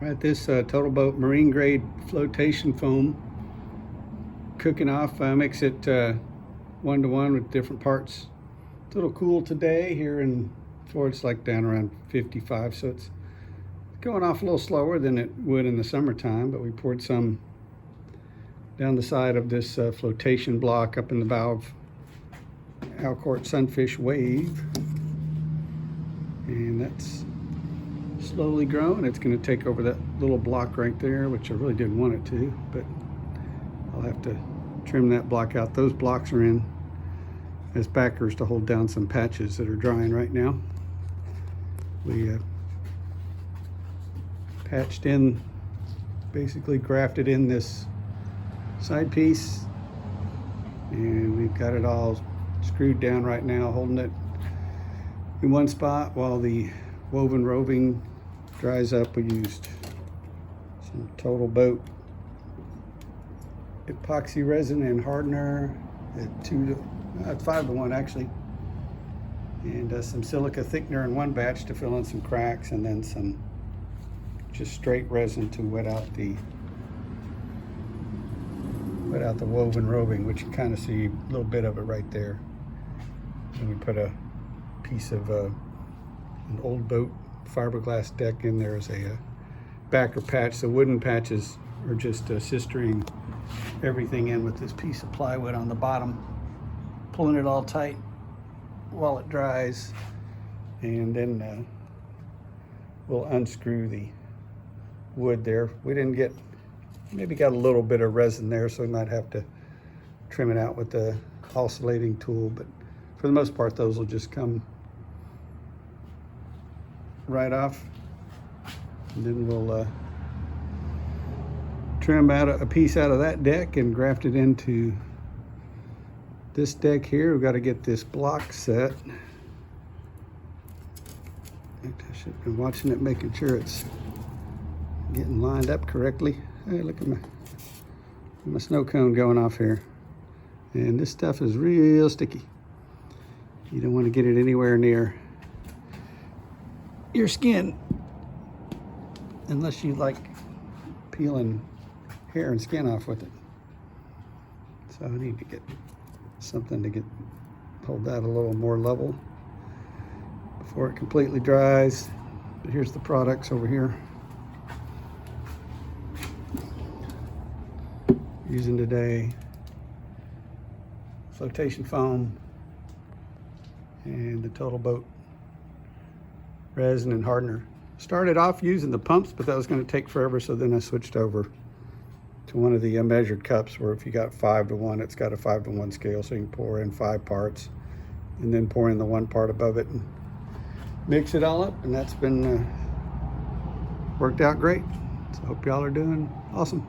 At this Total Boat marine grade flotation foam, cooking off, mix it 1-to-1 with different parts. It's a little cool today here in Florida. It's like down around 55, so it's going off a little slower than it would in the summertime, but we poured some down the side of this flotation block up in the bow of Alcort Sunfish Wave, and that's slowly growing. It's going to take over that little block right there, which I really didn't want it to, but I'll have to trim that block out. Those blocks are in as backers to hold down some patches that are drying right now. We patched in, basically grafted in this side piece, and we've got it all screwed down right now, holding it in one spot while the woven roving dries up. We used some Total Boat epoxy resin and hardener at 5-to-1 actually, and some silica thickener in one batch to fill in some cracks, and then some just straight resin to wet out the woven roving, which you kind of see a little bit of it right there. And we put a piece of an old boat fiberglass deck in there as a backer patch. The wooden patches are just sistering everything in with this piece of plywood on the bottom, pulling it all tight while it dries, and then we'll unscrew the wood there. We didn't get, maybe got a little bit of resin there, so we might have to trim it out with the oscillating tool, but for the most part those will just come right off. And then we'll trim out a piece out of that deck and graft it into this deck here. We've got to get this block set. I should have been watching it, making sure it's getting lined up correctly. Hey, look at my snow cone going off here. And this stuff is real sticky. You don't want to get it anywhere near your skin unless you like peeling hair and skin off with it. So I need to get something to hold that a little more level before it completely dries. But here's the products over here. Using today flotation foam and the Total Boat resin and hardener. Started off using the pumps, but that was going to take forever, so then I switched over to one of the measured cups, where if you got 5-to-1, it's got a 5-to-1 scale, so you can pour in 5 parts and then pour in the 1 part above it and mix it all up, and that's been worked out great. So I hope y'all are doing awesome.